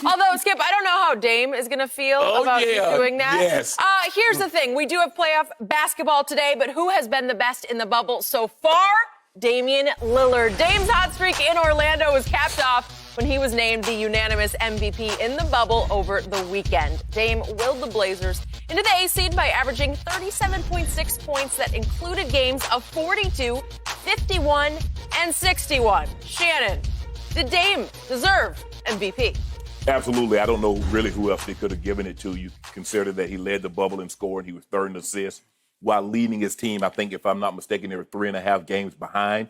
Although, Skip, I don't know how Dame is going to feel about you doing that. Yes. Here's the thing. We do have playoff basketball today, but who has been the best in the bubble so far? Damian Lillard. Dame's hot streak in Orlando was capped off when he was named the unanimous MVP in the bubble over the weekend. Dame willed the Blazers into the A seed by averaging 37.6 points that included games of 42, 51, and 61. Shannon, did Dame deserve MVP? Absolutely. I don't know really who else they could have given it to. You consider that he led the bubble in scoring. He was third in assists while leading his team. I think, if I'm not mistaken, they were 3.5 games behind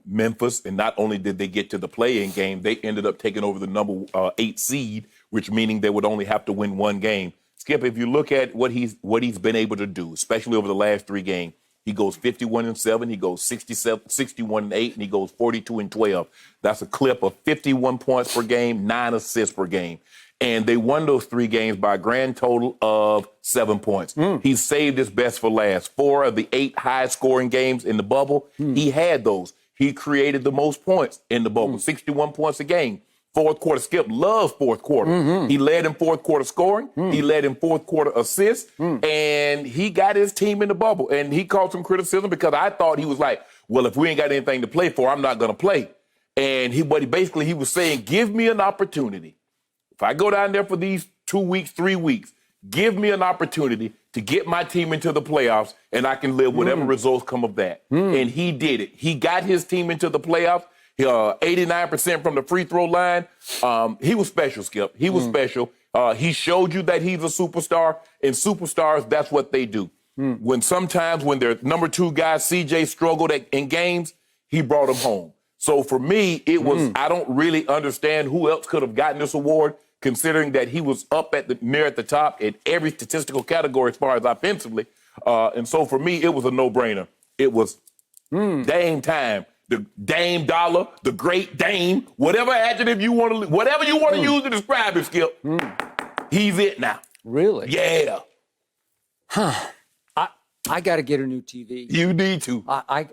Memphis. And not only did they get to the play-in game, they ended up taking over the number 8 seed, which meaning they would only have to win one game. Skip, if you look at what he's been able to do, especially over the last 3 games, he goes 51-7, he goes 61-8, and he goes 42-12. That's a clip of 51 points per game, 9 assists per game. And they won those 3 games by a grand total of 7 points. He saved his best for last. 4 of the 8 high-scoring games in the bubble, he had those. He created the most points in the bubble, 61 points a game. Fourth quarter, Skip loves fourth quarter. He led in fourth quarter scoring. He led in fourth quarter assists. And he got his team in the bubble. And he caught some criticism because I thought he was like, well, if we ain't got anything to play for, I'm not going to play. And he was saying, give me an opportunity. If I go down there for these 2 weeks, 3 weeks, give me an opportunity to get my team into the playoffs, and I can live whatever results come of that. And he did it. He got his team into the playoffs. 89% from the free throw line. He was special, Skip. He was special. He showed you that he's a superstar, and superstars, that's what they do. When their number 2 guy, CJ, struggled in games, he brought him home. So for me, it was, I don't really understand who else could have gotten this award, considering that he was up near at the top in every statistical category as far as offensively. And so for me, it was a no-brainer. It was Dame time. The Dame Dollar, the great Dame, whatever adjective you want to, use to describe it, Skip. He's it now. Really? Yeah. I got to get a new TV. You need to. I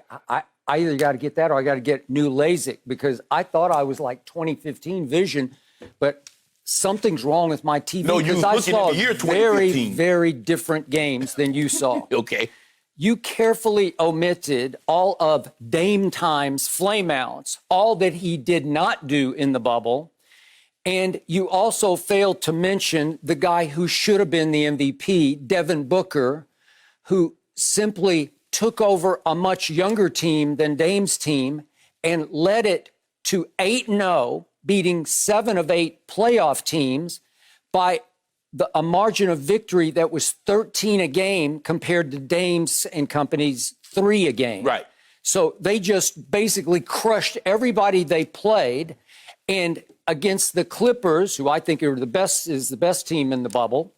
either got to get that or I got to get new LASIK, because I thought I was like 2015 vision, but something's wrong with my TV. No, you was looking at the year 2015. Very, very different games than you saw. Okay. You carefully omitted all of Dame Time's flameouts, all that he did not do in the bubble. And you also failed to mention the guy who should have been the MVP, Devin Booker, who simply took over a much younger team than Dame's team and led it to 8-0, beating 7 of 8 playoff teams by a margin of victory that was 13 a game compared to Dame's and company's 3 a game. Right. So they just basically crushed everybody they played. And against the Clippers, who I think is the best team in the bubble,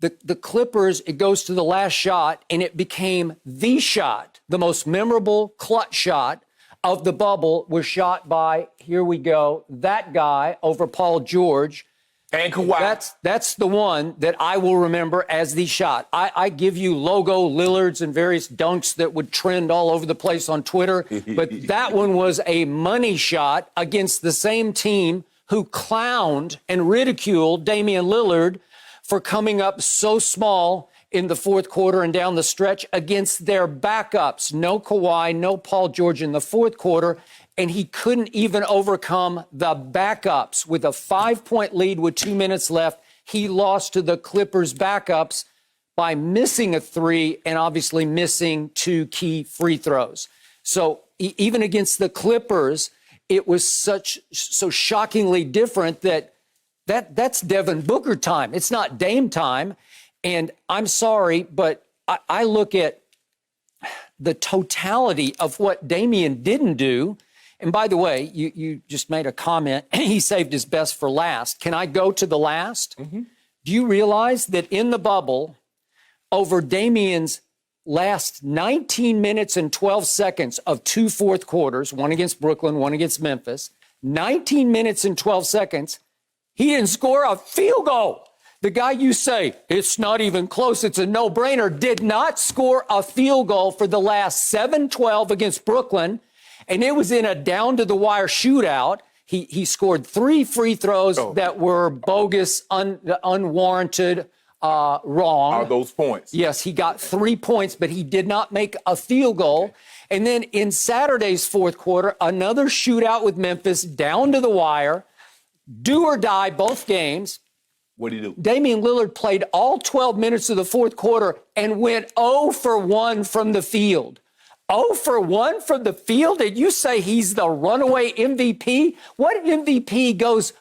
the Clippers, it goes to the last shot, and it became the shot, the most memorable clutch shot of the bubble was shot by, here we go, that guy over Paul George. And Kawhi. That's the one that I will remember as the shot. I give you logo Lillards and various dunks that would trend all over the place on Twitter, but that one was a money shot against the same team who clowned and ridiculed Damian Lillard for coming up so small in the fourth quarter and down the stretch against their backups. No Kawhi, no Paul George in the fourth quarter. And he couldn't even overcome the backups. With a 5-point lead with 2 minutes left, he lost to the Clippers' backups by missing a 3 and obviously missing 2 key free throws. So even against the Clippers, it was so shockingly different that's Devin Booker time. It's not Dame time. And I'm sorry, but I look at the totality of what Damian didn't do. And by the way, you just made a comment. He saved his best for last. Can I go to the last? Do you realize that in the bubble, over Damian's last 19 minutes and 12 seconds of 2 fourth quarters, one against Brooklyn, one against Memphis, 19 minutes and 12 seconds, he didn't score a field goal. The guy you say, it's not even close, it's a no-brainer, did not score a field goal for the last 7-12 against Brooklyn. And it was in a down-to-the-wire shootout. He scored 3 free throws that were bogus, unwarranted, wrong. Are those points? Yes, he got 3 points, but he did not make a field goal. Okay. And then in Saturday's fourth quarter, another shootout with Memphis, down to the wire, do or die both games. What did he do? Damian Lillard played all 12 minutes of the fourth quarter and went 0 for 1 from the field. 0 for 1 from the field? And you say he's the runaway MVP? What MVP goes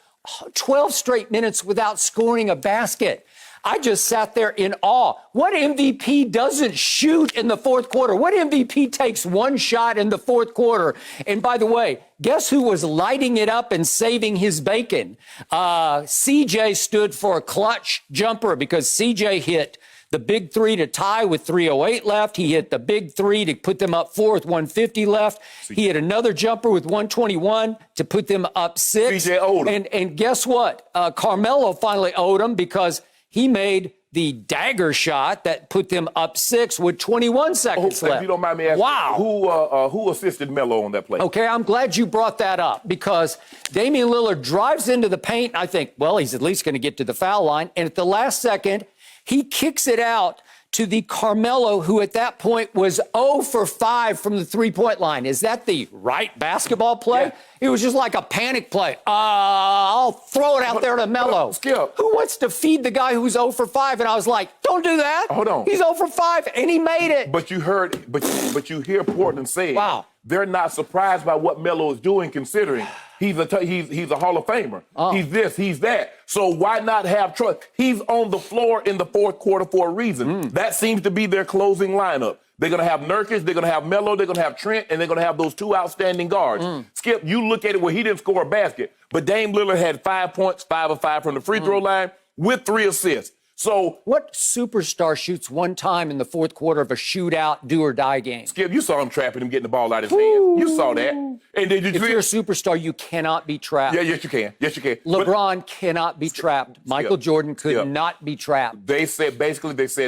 12 straight minutes without scoring a basket? I just sat there in awe. What MVP doesn't shoot in the fourth quarter? What MVP takes one shot in the fourth quarter? And by the way, guess who was lighting it up and saving his bacon? CJ stood for a clutch jumper because CJ hit the big 3 to tie with 3:08 left. He hit the big 3 to put them up 4 with 150 left. He hit another jumper with 121 to put them up 6. CJ owed him. And guess what? Carmelo finally owed him because he made the dagger shot that put them up 6 with 21 seconds left. If you don't mind me asking, who assisted Melo on that play? Okay, I'm glad you brought that up because Damian Lillard drives into the paint. I think, well, he's at least going to get to the foul line. And at the last second, he kicks it out to the Carmelo, who at that point was 0 for 5 from the three-point line. Is that the right basketball play? Yeah. It was just like a panic play. I'll throw it out there to Melo. Skip. Who wants to feed the guy who's 0 for 5? And I was like, don't do that. Hold on. He's 0 for 5, and he made it. But you heard, but you hear Portland say, wow, they're not surprised by what Melo is doing, considering he's a Hall of Famer. He's this, he's that. So why not have trust? He's on the floor in the fourth quarter for a reason. That seems to be their closing lineup. They're going to have Nurkic, they're going to have Melo, they're going to have Trent, and they're going to have those 2 outstanding guards. Skip, you look at it where he didn't score a basket, but Dame Lillard had 5 points, 5 of 5 from the free throw line with 3 assists. So what superstar shoots one time in the fourth quarter of a shootout, do-or-die game? Skip, you saw him trapping him, getting the ball out of his hand. You saw that. And then if you're a superstar, you cannot be trapped. Yeah, yes, you can. Yes, you can. LeBron cannot be trapped. Michael Jordan could not be trapped. They said,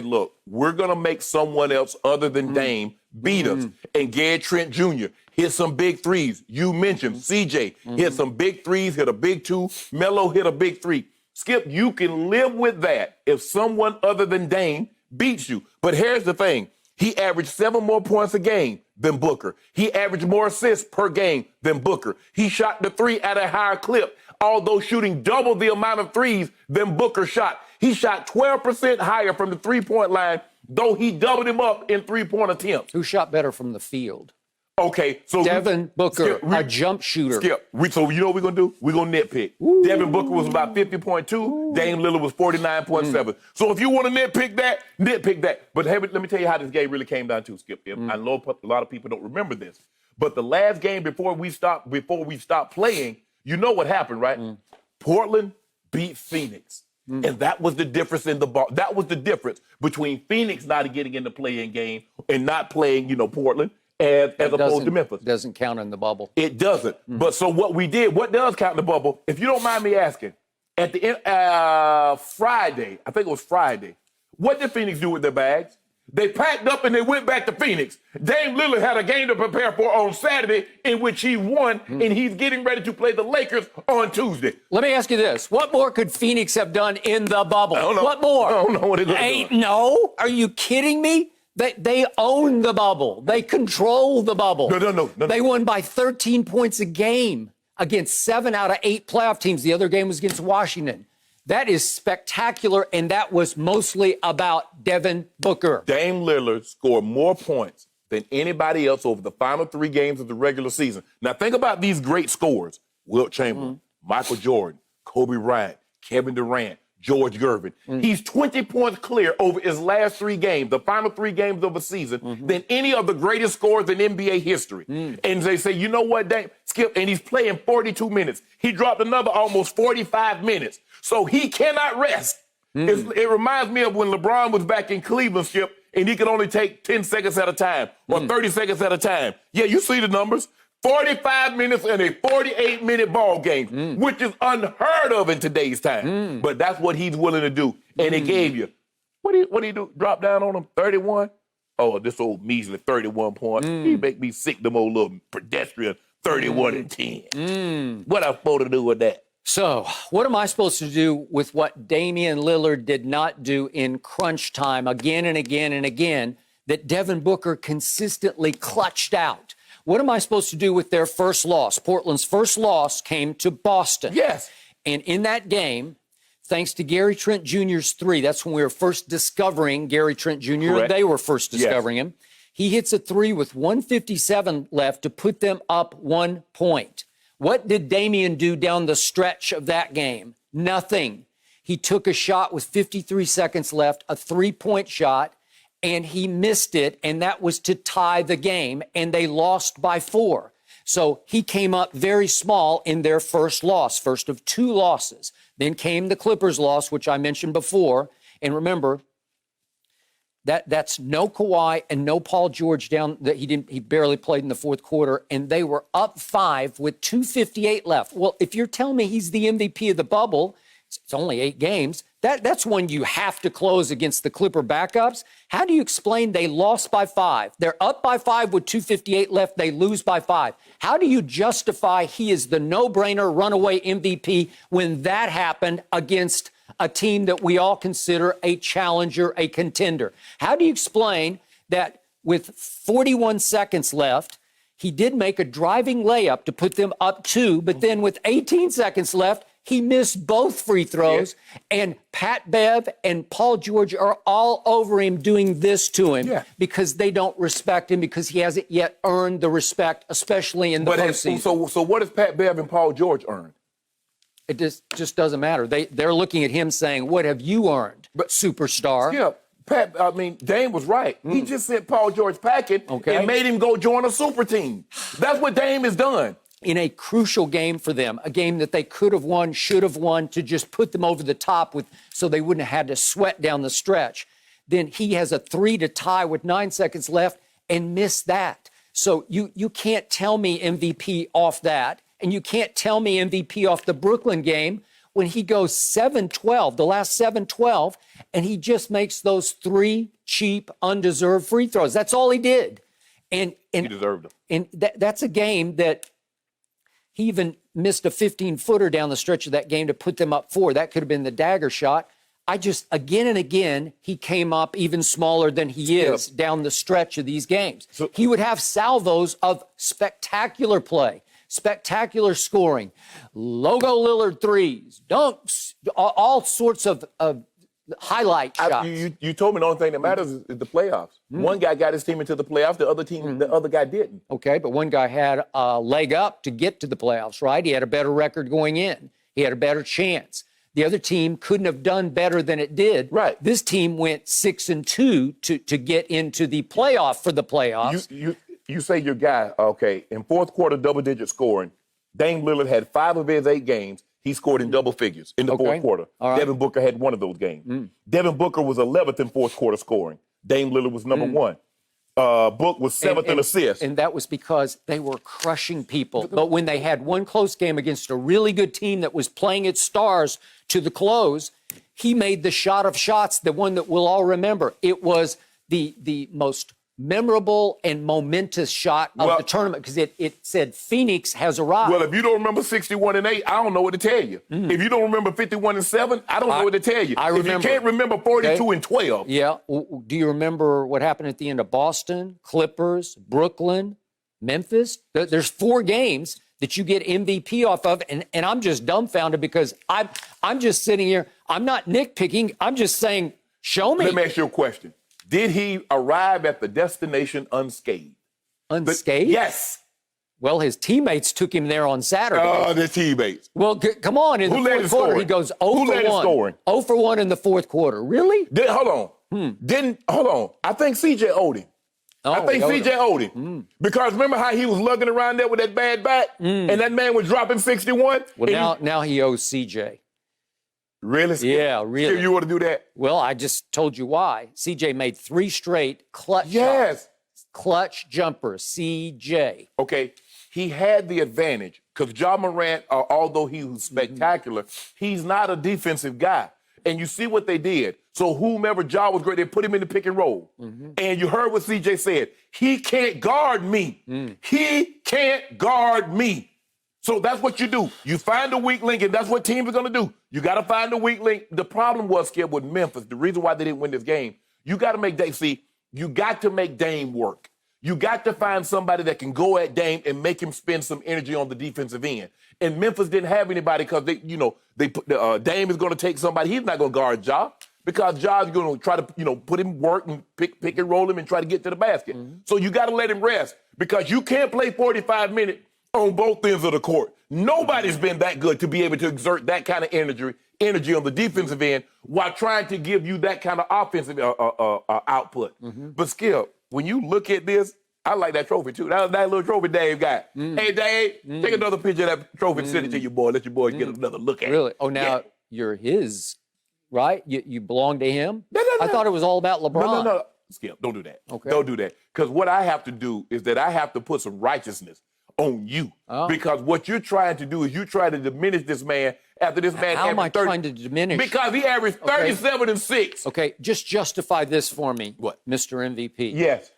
look, we're going to make someone else other than Dame beat us. And Gary Trent Jr. hit some big threes. You mentioned CJ hit some big threes, hit a big 2. Melo hit a big 3. Skip, you can live with that if someone other than Dame beats you. But here's the thing. He averaged 7 more points a game than Booker. He averaged more assists per game than Booker. He shot the 3 at a higher clip, although shooting double the amount of threes than Booker shot. He shot 12% higher from the three-point line, though he doubled him up in three-point attempts. Who shot better from the field? Okay, so Devin Booker, a jump shooter. So you know what we're going to do? We're going to nitpick. Devin Booker was about 50.2. Dame Lillard was 49.7. So if you want to nitpick that. But hey, let me tell you how this game really came down to, Skip. I know a lot of people don't remember this. But the last game before we stopped playing, you know what happened, right? Portland beat Phoenix. And that was the difference in the ball. That was the difference between Phoenix not getting in the play-in game and not playing, Portland. As opposed to Memphis. Doesn't count in the bubble. It doesn't. But so what we did, what does count in the bubble, if you don't mind me asking, at the end, Friday, I think it was Friday, what did Phoenix do with their bags? They packed up and they went back to Phoenix. Dame Lillard had a game to prepare for on Saturday in which he won, and he's getting ready to play the Lakers on Tuesday. Let me ask you this. What more could Phoenix have done in the bubble? I don't know. What more? I don't know what they're going to do. No? Are you kidding me? They own the bubble. They control the bubble. No. They won by 13 points a game against 7 out of 8 playoff teams. The other game was against Washington. That is spectacular, and that was mostly about Devin Booker. Dame Lillard scored more points than anybody else over the final 3 games of the regular season. Now, think about these great scorers. Wilt Chamberlain, Michael Jordan, Kobe Bryant, Kevin Durant, George Gervin. He's 20 points clear over his last 3 games, the final 3 games of a season, than any of the greatest scorers in NBA history. And they say, you know what, Dame? Skip, and he's playing 42 minutes. He dropped another almost 45 minutes. So he cannot rest. It reminds me of when LeBron was back in Cleveland, Skip, and he could only take 10 seconds at a time or 30 seconds at a time. Yeah, you see the numbers. 45 minutes in a 48-minute ball game, which is unheard of in today's time. But that's what he's willing to do. And it gave you, what do you do? Drop down on him, 31? Oh, this old measly 31 points. He make me sick, them old little pedestrian 31-10. What I'm supposed to do with that? So, what am I supposed to do with what Damian Lillard did not do in crunch time again and again and again that Devin Booker consistently clutched out? What am I supposed to do with their first loss? Portland's first loss came to Boston. Yes. And in that game, thanks to Gary Trent Jr.'s three, that's when we were first discovering Gary Trent Jr., Correct. They were first discovering him. He hits a three with 1:57 left to put them up 1 point. What did Damian do down the stretch of that game? Nothing. He took a shot with 53 seconds left, a three-point shot, and he missed it, and that was to tie the game, and they lost by 4. So he came up very small in their first loss, first of 2 losses. Then came the Clippers loss, which I mentioned before. And remember, that's no Kawhi and no Paul George down. That he barely played in the fourth quarter, and they were up 5 with 2:58 left. Well, if you're telling me he's the MVP of the bubble, it's only 8 games. That's when you have to close against the Clipper backups. How do you explain they lost by 5? They're up by 5 with 2:58 left. They lose by 5. How do you justify he is the no-brainer runaway MVP when that happened against a team that we all consider a challenger, a contender? How do you explain that with 41 seconds left, he did make a driving layup to put them up 2, but then with 18 seconds left, he missed both free throws, and Pat Bev and Paul George are all over him doing this to him because they don't respect him, because he hasn't yet earned the respect, especially in the postseason. So what has Pat Bev and Paul George earned? It just doesn't matter. They're looking at him saying, what have you earned, superstar? Yeah, Dame was right. He just sent Paul George packing and made him go join a super team. That's what Dame has done. In a crucial game for them, a game that they could have won, should have won, to just put them over the top with, so they wouldn't have had to sweat down the stretch. Then he has a 3 to tie with 9 seconds left and missed that. So you can't tell me MVP off that, and you can't tell me MVP off the Brooklyn game when he goes 7-12, the last 7-12, and he just makes those 3 cheap, undeserved free throws. That's all he did. And he deserved them. And that's a game that he even missed a 15-footer down the stretch of that game to put them up 4. That could have been the dagger shot. Again and again, he came up even smaller than he is down the stretch of these games. So he would have salvos of spectacular play, spectacular scoring, logo Lillard threes, dunks, all sorts of highlight shots. You told me the only thing that matters is the playoffs. One guy got his team into the playoffs, the other guy didn't. Okay, but one guy had a leg up to get to the playoffs, right? He had a better record going in. He had a better chance. The other team couldn't have done better than it did. Right. This team went 6-2 to get into the playoff for the playoffs. You say your guy, okay, in fourth quarter double-digit scoring, Dame Lillard had 5 of his 8 games. He scored in double figures in the fourth quarter. All right. Devin Booker had one of those games. Devin Booker was 11th in fourth quarter scoring. Dame Lillard was number 1. Book was 7th in assists. And that was because they were crushing people. But when they had one close game against a really good team that was playing its stars to the close, he made the shot of shots, the one that we'll all remember. It was the most memorable and momentous shot of the tournament because it said Phoenix has arrived. Well, if you don't remember 61-8, I don't know what to tell you. If you don't remember 51-7, I don't know what to tell you. I remember. If you can't remember 42-12. Yeah. Do you remember what happened at the end of Boston, Clippers, Brooklyn, Memphis? There's 4 games that you get MVP off of, and I'm just dumbfounded because I'm just sitting here. I'm not nitpicking. I'm just saying, show me. Let me ask you a question. Did he arrive at the destination unscathed? Unscathed? Yes. Well, his teammates took him there on Saturday. Oh, their teammates. Well, come on. In the fourth quarter, he goes 0 for 1. 0 for 1 in the fourth quarter. Really? Hold on. I think CJ owed him. I think CJ owed him. Because remember how he was lugging around there with that bad back? And that man was dropping 61? Well, now he owes CJ. Really? Yeah, really. Skip, you want to do that? Well, I just told you why. CJ made 3 straight clutch shots. Clutch jumpers, CJ. Okay, he had the advantage because Ja Morant, although he was spectacular, he's not a defensive guy. and you see what they did. So whomever job was great, they put him in the pick and roll. And you heard what CJ said. He can't guard me. He can't guard me. So that's what you do. You find a weak link, and that's what teams are going to do. You got to find a weak link. The problem was, Skip, with Memphis, the reason why they didn't win this game, you got to make Dame, you got to make Dame work. You got to find somebody that can go at Dame and make him spend some energy on the defensive end. And Memphis didn't have anybody because Dame is going to take somebody. He's not going to guard Ja because Ja's going to try to, put him work and pick and roll him and try to get to the basket. So you got to let him rest because you can't play 45 minutes on both ends of the court. Nobody's been that good to be able to exert that kind of energy on the defensive end while trying to give you that kind of offensive output. But Skip, when you look at this, I like that trophy, too. That little trophy Dave got. Hey, Dave, take another picture of that trophy and send it to your boy. Let your boys get another look at it. Really? Oh, now you're his, right? You belong to him? No. I thought it was all about LeBron. No. Skip, don't do that. Okay. Don't do that. Because what I have to do is that I have to put some righteousness on you. Because what you're trying to do is you try to diminish this man after this man How am I averaged 30. trying to diminish? Because he averaged 37 and 6. Okay, just justify this for me, What? Mr. MVP. Yes.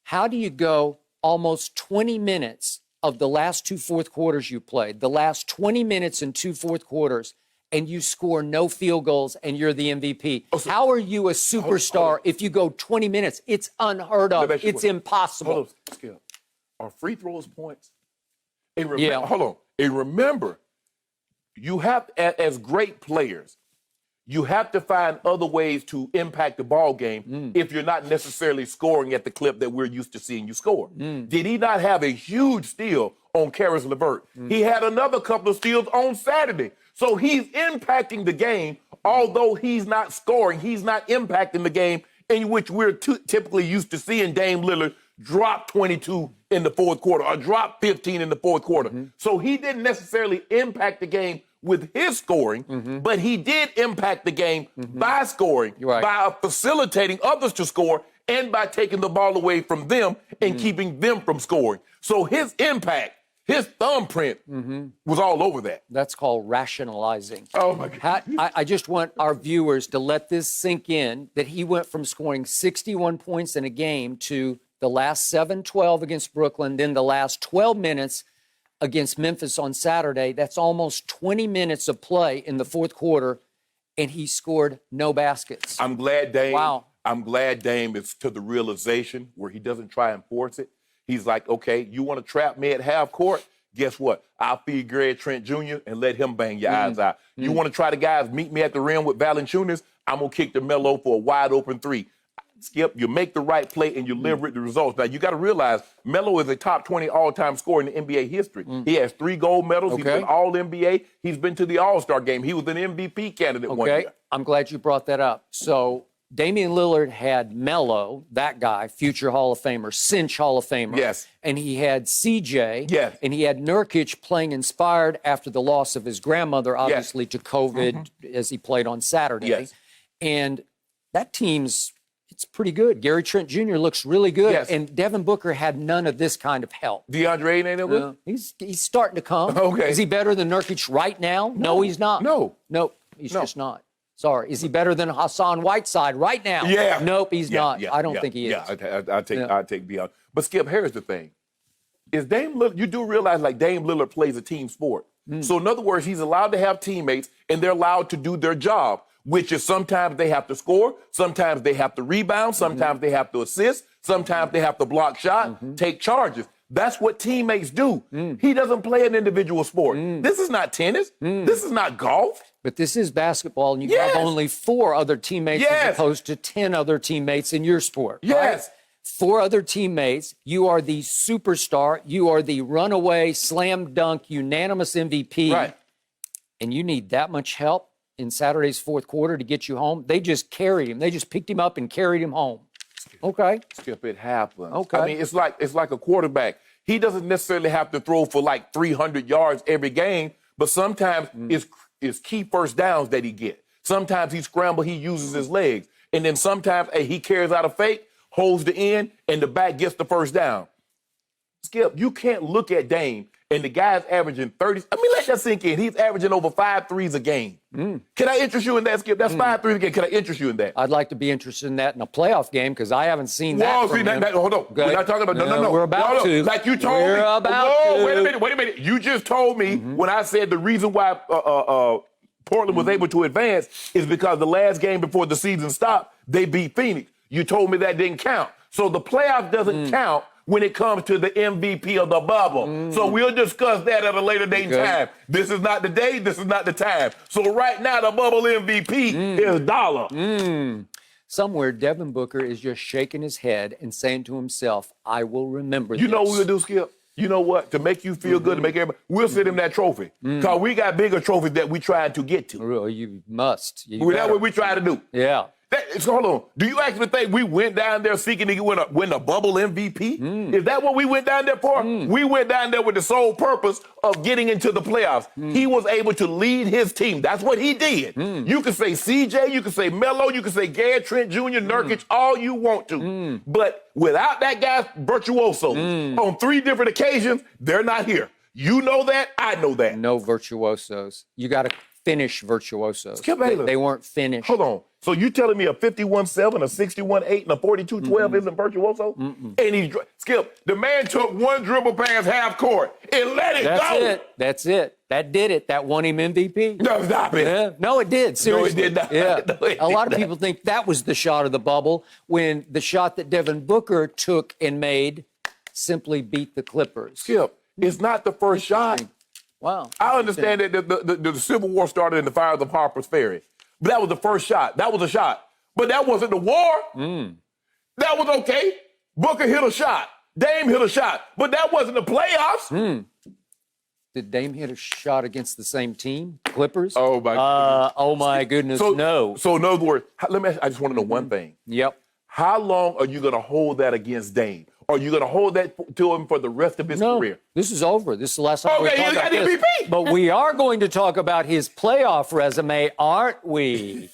How do you go almost 20 minutes of the last two fourth quarters you played, the last 20 minutes and two fourth quarters, and you score no field goals and you're the MVP? How are you a superstar if you go 20 minutes? It's unheard of. It's impossible. Hold on, Skip. Are free throws points? Hold on. And remember, you have, as great players, you have to find other ways to impact the ball game if you're not necessarily scoring at the clip that we're used to seeing you score. Did he not have a huge steal on Karis LeVert? He had another couple of steals on Saturday. So he's impacting the game, although he's not scoring. He's not impacting the game in which we're typically used to seeing Dame Lillard drop 22 in the fourth quarter or drop 15 in the fourth quarter. So he didn't necessarily impact the game with his scoring, but he did impact the game by scoring, by facilitating others to score, and by taking the ball away from them and keeping them from scoring. So his impact, his thumbprint was all over that. That's called rationalizing. Oh, my God. I just want our viewers to let this sink in, that he went from scoring 61 points in a game to the last 7-12 against Brooklyn, then the last 12 minutes against Memphis on Saturday. That's almost 20 minutes of play in the fourth quarter, and he scored no baskets. I'm glad Dame. Wow. I'm glad Dame is to the realization where he doesn't try and force it. He's like, okay, you want to trap me at half court? Guess what? I'll feed Greg Trent Jr. and let him bang your eyes out. You want to try to guys meet me at the rim with Valanciunas? I'm going to kick to Melo for a wide open three. Skip, you make the right play and you live with the results. Now, you got to realize Melo is a top 20 all-time scorer in NBA history. He has 3 gold medals. He's been All-NBA. He's been to the All-Star game. He was an MVP candidate one year. I'm glad you brought that up. So Damian Lillard had Melo, that guy, future Hall of Famer, cinch Hall of Famer. Yes. And he had CJ. Yes. And he had Nurkic playing inspired after the loss of his grandmother, obviously, to COVID as he played on Saturday. Yes. And that team's it's pretty good. Gary Trent Jr. looks really good. Yes. And Devin Booker had none of this kind of help. DeAndre ain't no good? He's starting to come. Okay. Is he better than Nurkic right now? No, he's not. No. Nope, he's just not. Sorry. Is he better than Hassan Whiteside right now? Yeah. Nope, he's not. I don't think he is. Yeah, I take beyond. But Skip, here's the thing. Is Dame Lillard, you do realize like Dame Lillard plays a team sport. So in other words, he's allowed to have teammates and they're allowed to do their job, which is sometimes they have to score, sometimes they have to rebound, sometimes they have to assist, sometimes they have to block shot, take charges. That's what teammates do. He doesn't play an individual sport. This is not tennis. This is not golf. But this is basketball, and you have only 4 other teammates as opposed to 10 other teammates in your sport. Yes. Right? 4 other teammates. You are the superstar. You are the runaway, slam dunk, unanimous MVP. Right. And you need that much help in Saturday's fourth quarter to get you home. They just carried him. They just picked him up and carried him home. Okay. Skip, it happens. Okay. I mean, it's like a quarterback. He doesn't necessarily have to throw for like 300 yards every game, but sometimes it's key first downs that he gets. Sometimes he scrambles, he uses his legs. And then sometimes he carries out a fake, holds the end, and the back gets the first down. Skip, you can't look at Dame and the guy's averaging 30. I mean, let that sink in. He's averaging over 5 threes a game. Can I interest you in that, Skip? That's 5 threes a game. Can I interest you in that? I'd like to be interested in that in a playoff game because I haven't seen that. From him. Hold on. We're not talking about no. We're about to. Like you told me. We're about to. Wait a minute. You just told me when I said the reason why Portland was able to advance is because the last game before the season stopped, they beat Phoenix. You told me that didn't count. So the playoff doesn't count when it comes to the MVP of the bubble. So we'll discuss that at a later date and time. This is not the day. This is not the time. So right now, the bubble MVP is dollar. Somewhere, Devin Booker is just shaking his head and saying to himself, I will remember this. You know what we'll do, Skip? You know what? To make you feel good, to make everybody, we'll send him that trophy. Because we got bigger trophies that we tried to get to. Really, you must. That's what we try to do. Yeah. So hold on. Do you actually think we went down there seeking to win a bubble MVP? Is that what we went down there for? We went down there with the sole purpose of getting into the playoffs. He was able to lead his team. That's what he did. You can say CJ, you can say Melo, you can say Garrett Trent Jr., Nurkic, all you want to. But without that guy's virtuoso on 3 different occasions, they're not here. You know that. I know that. No virtuosos. You got to finish virtuosos. Skip Bayless. They weren't finished. Hold on. So you telling me a 51-7, a 61-8, and a 42-12 isn't virtuoso? And Skip, the man took one dribble past half court and let it go. That's it. That did it. That won him MVP. No, stop it. Yeah. No, it did. Seriously. No, it did not. Yeah. No, it a lot did of people think that was the shot of the bubble when the shot that Devin Booker took and made simply beat the Clippers. Skip, it's not the first shot. Wow. I understand that the Civil War started in the fires of Harper's Ferry. But that was the first shot. That was a shot. But that wasn't the war. That was okay. Booker hit a shot. Dame hit a shot. But that wasn't the playoffs. Did Dame hit a shot against the same team, Clippers? Oh, my goodness. Oh, my goodness, no. So, in other words, I just want to know one thing. Yep. How long are you going to hold that against Dame? Are you going to hold that to him for the rest of his career? This is over. This is the last time we talk about the this. MVP. But we are going to talk about his playoff resume, aren't we?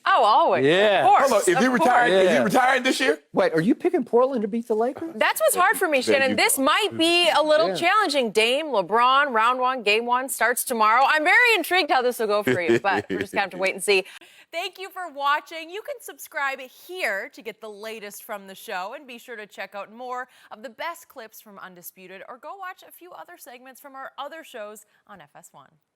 Oh, always. Yeah. Of course. Hold on. Is he retired? Yeah. Is he retiring this year? Wait, are you picking Portland to beat the Lakers? That's what's hard for me, Shannon. This might be a little challenging. Dame, LeBron, round 1, game 1 starts tomorrow. I'm very intrigued how this will go for you, but we're just going to have to wait and see. Thank you for watching. You can subscribe here to get the latest from the show, and be sure to check out more of the best clips from Undisputed, or go watch a few other segments from our other shows on FS1.